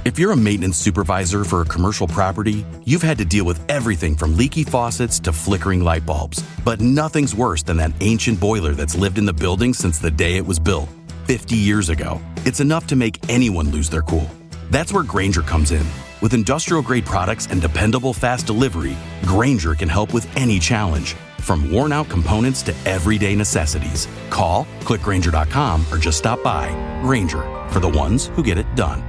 If you're a maintenance supervisor for a commercial property, you've had to deal with everything from leaky faucets to flickering light bulbs. But nothing's worse than that ancient boiler that's lived in the building since the day it was built, 50 years ago. It's enough to make anyone lose their cool. That's where Grainger comes in. With industrial-grade products and dependable fast delivery, Grainger can help with any challenge, from worn-out components to everyday necessities. Call, click Grainger.com, or just stop by. Grainger, for the ones who get it done.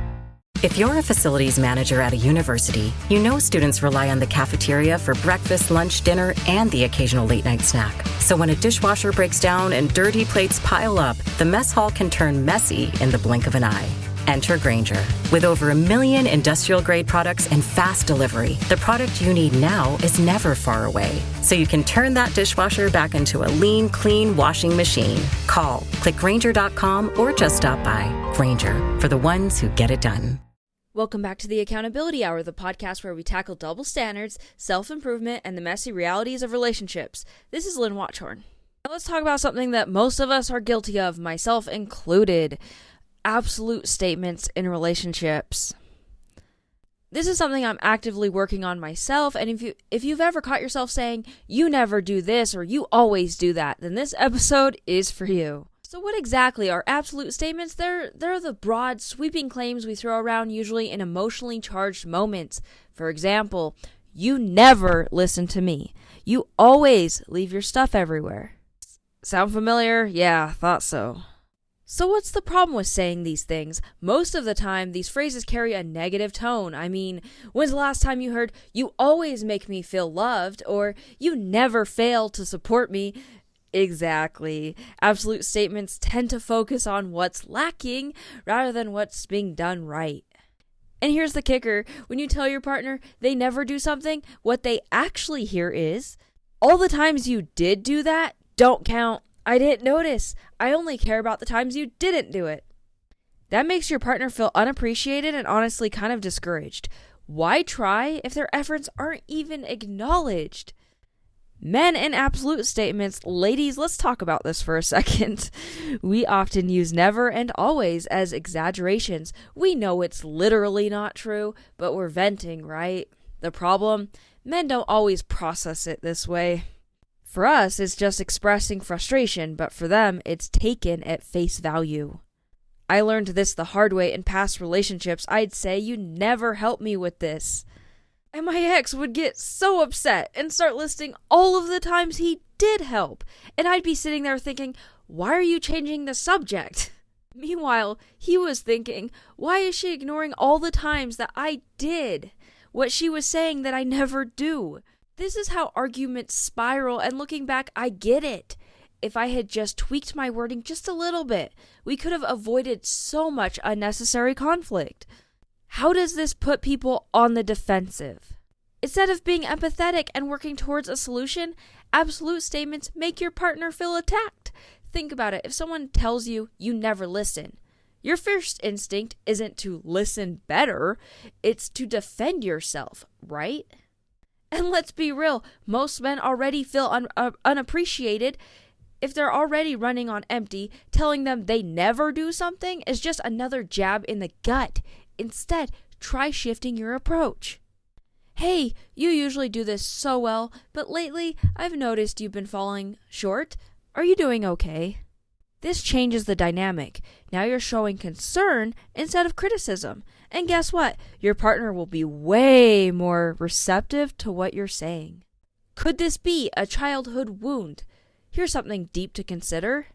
If you're a facilities manager at a university, you know students rely on the cafeteria for breakfast, lunch, dinner, and the occasional late-night snack. So when a dishwasher breaks down and dirty plates pile up, the mess hall can turn messy in the blink of an eye. Enter Grainger. With over 1 million industrial-grade products and fast delivery, the product you need now is never far away. So you can turn that dishwasher back into a lean, clean washing machine. Call, click Grainger.com, or just stop by. Grainger, for the ones who get it done. Welcome back to the Accountability Hour, the podcast where we tackle double standards, self-improvement, and the messy realities of relationships. This is Lynn Watchorn. Now let's talk about something that most of us are guilty of, myself included. Absolute statements in relationships. This is something I'm actively working on myself, and if you've ever caught yourself saying, you never do this or you always do that, then this episode is for you. So what exactly are absolute statements? They're the broad, sweeping claims we throw around usually in emotionally charged moments. For example, you never listen to me. You always leave your stuff everywhere. Sound familiar? Yeah, thought so. So what's the problem with saying these things? Most of the time, these phrases carry a negative tone. I mean, when's the last time you heard, you always make me feel loved, or you never fail to support me? Exactly. Absolute statements tend to focus on what's lacking rather than what's being done right. And here's the kicker. When you tell your partner they never do something, what they actually hear is, all the times you did do that don't count. I didn't notice. I only care about the times you didn't do it. That makes your partner feel unappreciated and honestly kind of discouraged. Why try if their efforts aren't even acknowledged? Men and absolute statements. Ladies, let's talk about this for a second. We often use never and always as exaggerations. We know it's literally not true, but we're venting, right? The problem? Men don't always process it this way. For us, it's just expressing frustration, but for them, it's taken at face value. I learned this the hard way in past relationships. I'd say, you never helped me with this. And my ex would get so upset and start listing all of the times he did help. And I'd be sitting there thinking, why are you changing the subject? Meanwhile, he was thinking, why is she ignoring all the times that I did what she was saying that I never do? This is how arguments spiral, and looking back, I get it. If I had just tweaked my wording just a little bit, we could have avoided so much unnecessary conflict. How does this put people on the defensive? Instead of being empathetic and working towards a solution, absolute statements make your partner feel attacked. Think about it. If someone tells you you never listen, your first instinct isn't to listen better, it's to defend yourself, right? And let's be real, most men already feel unappreciated. If they're already running on empty, telling them they never do something is just another jab in the gut. Instead, try shifting your approach. Hey, you usually do this so well, but lately I've noticed you've been falling short. Are you doing okay? This changes the dynamic. Now you're showing concern instead of criticism. And guess what? Your partner will be way more receptive to what you're saying. Could this be a childhood wound? Here's something deep to consider.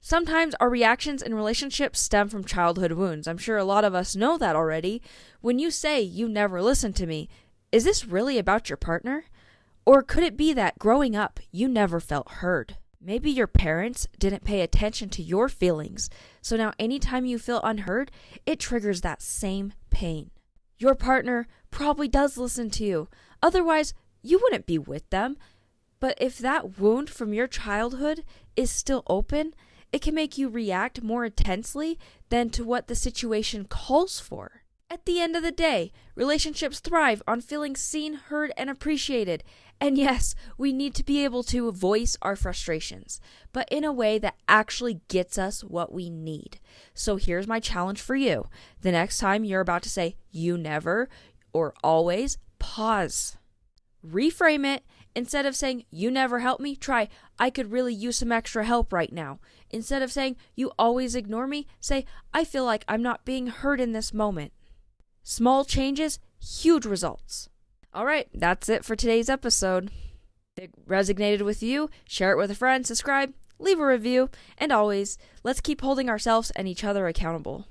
Sometimes our reactions in relationships stem from childhood wounds. I'm sure a lot of us know that already. When you say you never listen to me, is this really about your partner? Or could it be that growing up, you never felt heard? Maybe your parents didn't pay attention to your feelings, so now anytime you feel unheard, it triggers that same pain. Your partner probably does listen to you, otherwise you wouldn't be with them. But if that wound from your childhood is still open, it can make you react more intensely than to what the situation calls for. At the end of the day, relationships thrive on feeling seen, heard, and appreciated. And yes, we need to be able to voice our frustrations, but in a way that actually gets us what we need. So here's my challenge for you. The next time you're about to say, you never or always, pause. Reframe it. Instead of saying, you never help me, try, I could really use some extra help right now. Instead of saying, you always ignore me, say, I feel like I'm not being heard in this moment. Small changes, huge results. All right, that's it for today's episode. If it resonated with you, share it with a friend, subscribe, leave a review, and always, let's keep holding ourselves and each other accountable.